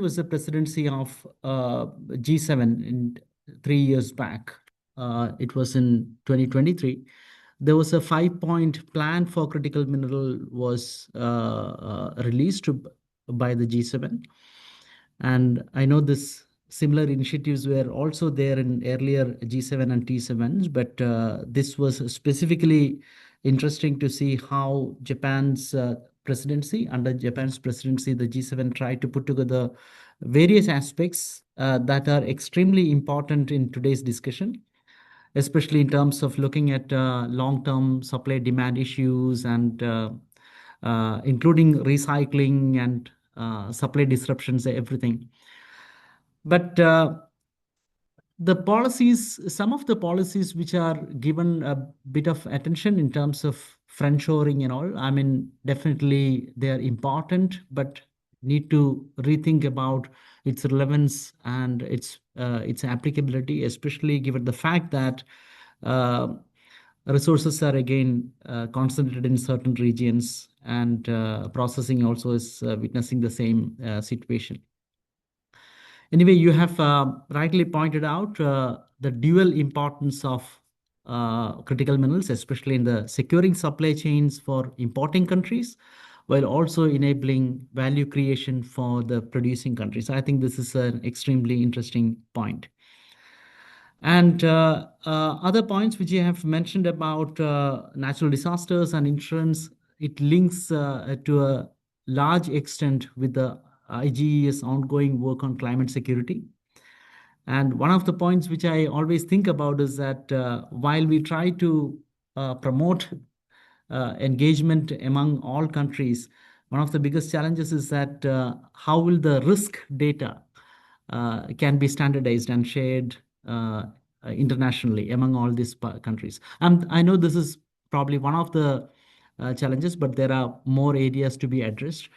was the presidency of G7 in 3 years back, it was in 2023. There was a 5-point plan for critical mineral was released by the G7. And I know this similar initiatives were also there in earlier G7 and T7s, but this was specifically interesting to see how under Japan's presidency, the G7 tried to put together various aspects that are extremely important in today's discussion, especially in terms of looking at long-term supply demand issues and including recycling and supply disruptions, everything. But some of the policies which are given a bit of attention in terms of friendshoring and all, I mean, definitely they are important, but need to rethink about its relevance and its applicability, especially given the fact that resources are again concentrated in certain regions, and processing also is witnessing the same situation. Anyway, you have rightly pointed out the dual importance of critical minerals, especially in the securing supply chains for importing countries, while also enabling value creation for the producing countries. I think this is an extremely interesting point. And other points which you have mentioned about natural disasters and insurance, it links to a large extent with the IGES ongoing work on climate security. And one of the points which I always think about is that while we try to promote engagement among all countries, one of the biggest challenges is that how will the risk data can be standardized and shared internationally among all these countries. I know this is probably one of the challenges, but there are more areas to be addressed.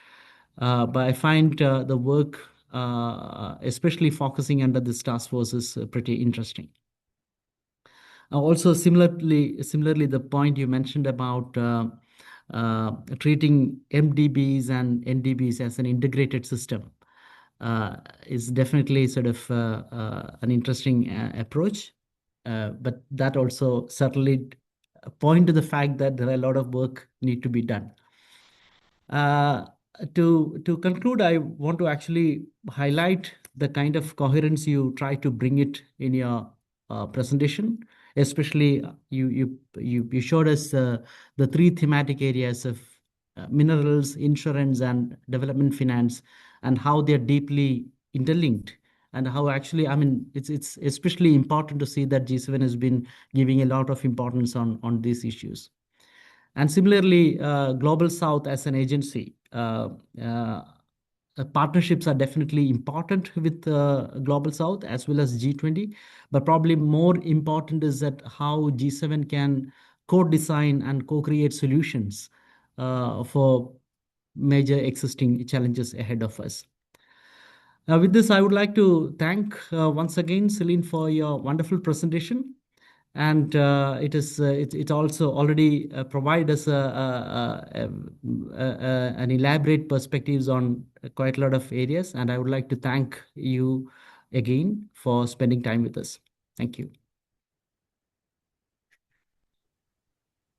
But I find the work, especially focusing under this task force, is pretty interesting. Also, similarly, the point you mentioned about treating MDBs and NDBs as an integrated system is definitely sort of an interesting approach. But that also certainly point to the fact that there are a lot of work need to be done. To conclude, I want to actually highlight the kind of coherence you try to bring it in your presentation. Especially, you showed us the three thematic areas of minerals, insurance, and development finance, and how they're deeply interlinked. And how actually, I mean, it's especially important to see that G7 has been giving a lot of importance on these issues. And similarly, Global South as an agency, partnerships are definitely important with Global South as well as G20, but probably more important is that how G7 can co-design and co-create solutions for major existing challenges ahead of us. With this, I would like to thank once again, Céline, for your wonderful presentation. And it also already provide us an elaborate perspectives on quite a lot of areas. And I would like to thank you again for spending time with us. Thank you.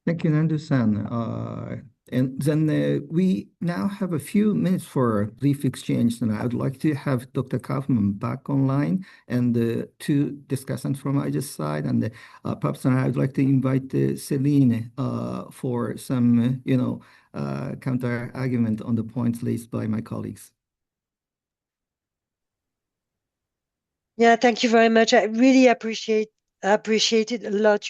Thank you, Nandu-san. And then we now have a few minutes for a brief exchange, and I would like to have Dr. Kauffmann back online and two discussants from IGES side. And perhaps I would like to invite Céline for some, counter argument on the points raised by my colleagues. Yeah, thank you very much. I really appreciated a lot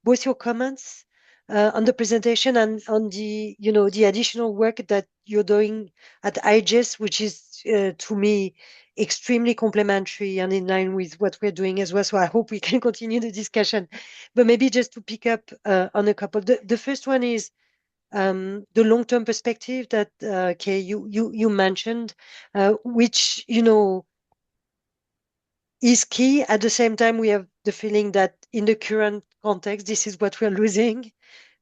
both your comments on the presentation and on the additional work that you're doing at IGES, which is to me extremely complementary and in line with what we're doing as well. So I hope we can continue the discussion. But maybe just to pick up on a couple. The first one is the long-term perspective that Kay you mentioned, which is key. At the same time, we have the feeling that in the current context, this is what we're losing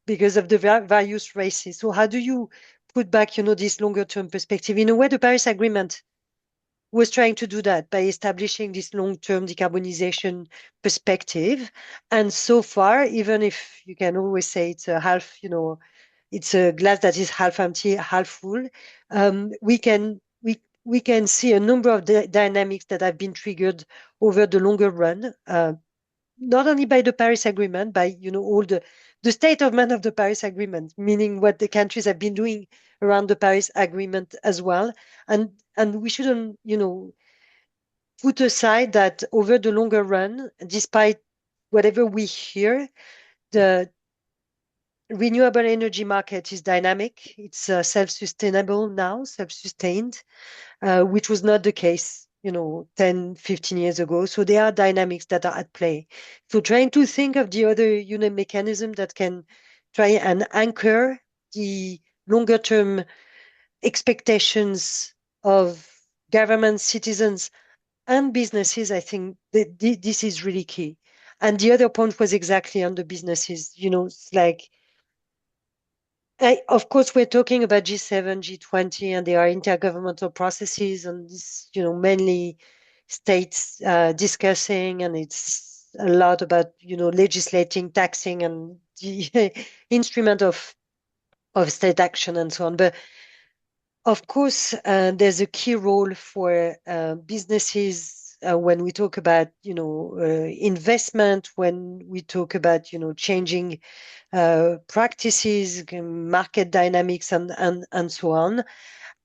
because of the various races. So how do you put back, this longer term perspective. In a way, the Paris Agreement was trying to do that by establishing this long-term decarbonization perspective. And so far, even if you can always say it's a half, it's a glass that is half empty, half full, we can see a number of dynamics that have been triggered over the longer run, not only by the Paris Agreement, by all the state of mind of the Paris Agreement, meaning what the countries have been doing around the Paris Agreement as well. And we shouldn't, put aside that over the longer run, despite whatever we hear, the renewable energy market is dynamic. It's self-sustainable now, self-sustained, which was not the case 10, 15 years ago. So there are dynamics that are at play. So trying to think of the other mechanism that can try and anchor the longer term expectations of governments, citizens, and businesses, I think that this is really key. And the other point was exactly on the businesses. It's like, of course, we're talking about G7, G20, and there are intergovernmental processes, and this, mainly states discussing, and it's a lot about, legislating, taxing, and the instrument of state action and so on. But of course, there's a key role for businesses when we talk about, investment, when we talk about, changing practices, market dynamics, and so on.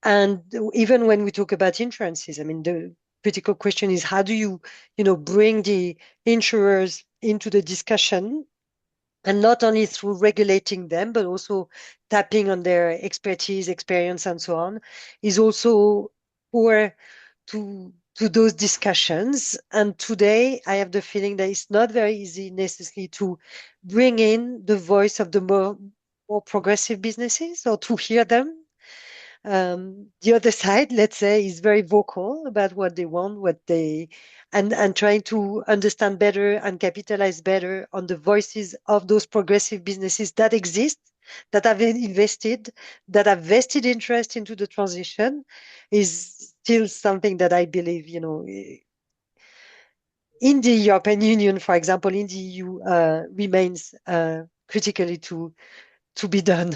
And even when we talk about insurances, I mean, the critical question is how do you, bring the insurers into the discussion, and not only through regulating them, but also tapping on their expertise, experience, and so on, is also core to those discussions. And today, I have the feeling that it's not very easy necessarily to bring in the voice of the more progressive businesses or to hear them. The other side, let's say, is very vocal about what they want, and trying to understand better and capitalize better on the voices of those progressive businesses that exist, that have invested, that have vested interest into the transition, is still something that I believe, in the European Union, for example, in the EU, remains critically to be done.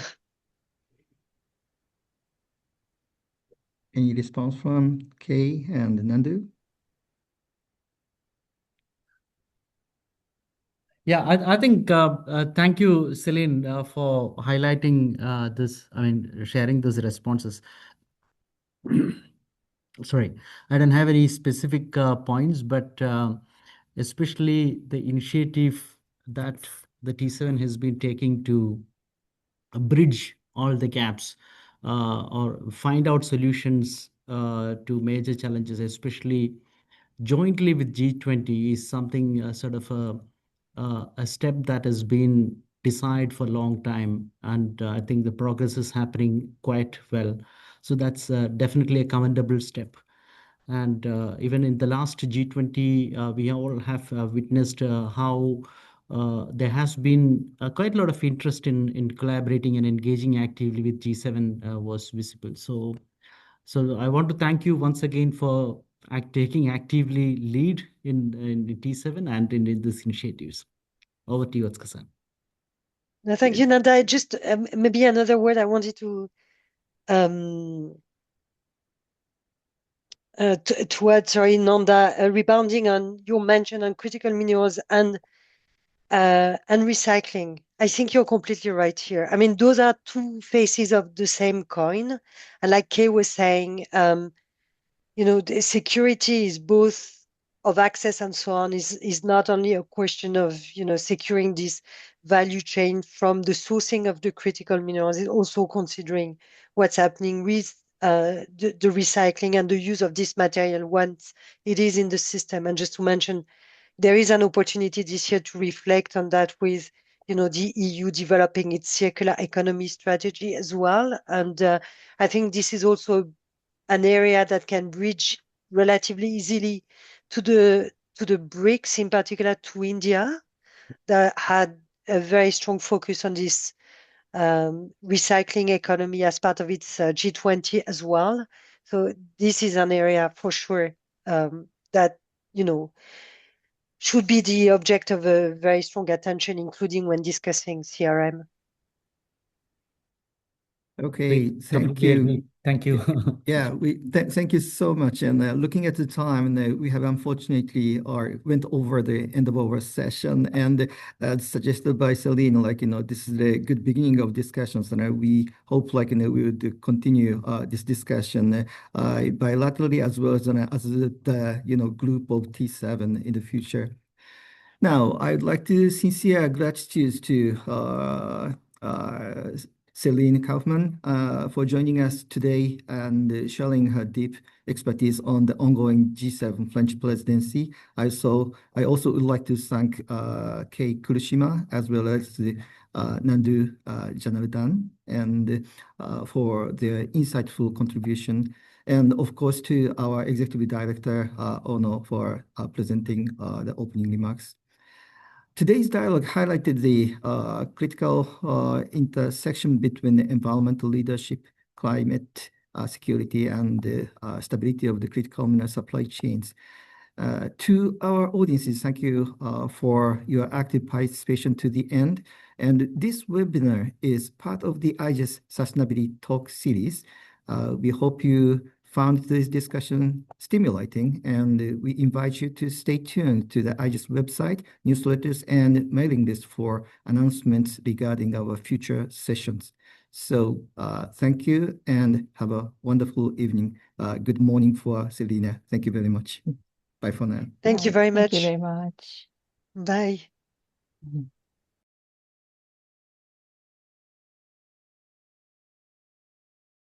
Any response from Kay and Nandu? Yeah, I think thank you, Celine, for highlighting this. I mean, sharing those responses. Sorry, I don't have any specific points, but especially the initiative that the T7 has been taking to bridge all the gaps or find out solutions to major challenges, especially jointly with G20, is something sort of a step that has been decided for a long time, and I think the progress is happening quite well. So that's definitely a commendable step. And even in the last G20, we all have witnessed how there has been quite a lot of interest in collaborating and engaging actively with G7 was visible. So I want to thank you once again for taking actively lead in the T7 and in these initiatives. Over to you, Otsuka-san. No, thank you, Nanda. Just maybe another word I wanted to add, sorry, Nanda, rebounding on your mention on critical minerals and recycling. I think you're completely right here. I mean, those are two faces of the same coin. And like Kay was saying, the security is both of access and so on, is not only a question of, securing this value chain from the sourcing of the critical minerals, it's also considering what's happening with the recycling and the use of this material once it is in the system. And just to mention, there is an opportunity this year to reflect on that with, the EU developing its circular economy strategy as well. And I think this is also an area that can bridge relatively easily to the BRICS, in particular to India, that had a very strong focus on this recycling economy as part of its G20 as well. So this is an area for sure that, should be the object of a very strong attention, including when discussing CRM. Okay, We thank completely you. agree. Thank you. Yeah, thank you so much. And looking at the time, we have unfortunately went over the end of our session. And as suggested by Céline, this is a good beginning of discussions, and we hope we would continue this discussion bilaterally as well as the group of T7 in the future. Now, I'd like to sincere gratitude to Céline Kauffmann for joining us today and sharing her deep expertise on the ongoing G7 French presidency. I also would like to thank Kei Kurishima as well as Nandu Janardhan and for their insightful contribution. And of course, to our Executive Director, Ono, for presenting the opening remarks. Today's dialogue highlighted the critical intersection between environmental leadership, climate security, and the stability of the critical mineral supply chains. To our audiences, thank you for your active participation to the end. And this webinar is part of the IGES Sustainability Talk series. We hope you found this discussion stimulating, and we invite you to stay tuned to the IGES website, newsletters, and mailing list for announcements regarding our future sessions. So thank you and have a wonderful evening. Good morning for Selena. Thank you very much. Bye for now. Thank you very much. Thank you very much. Bye. Mhm.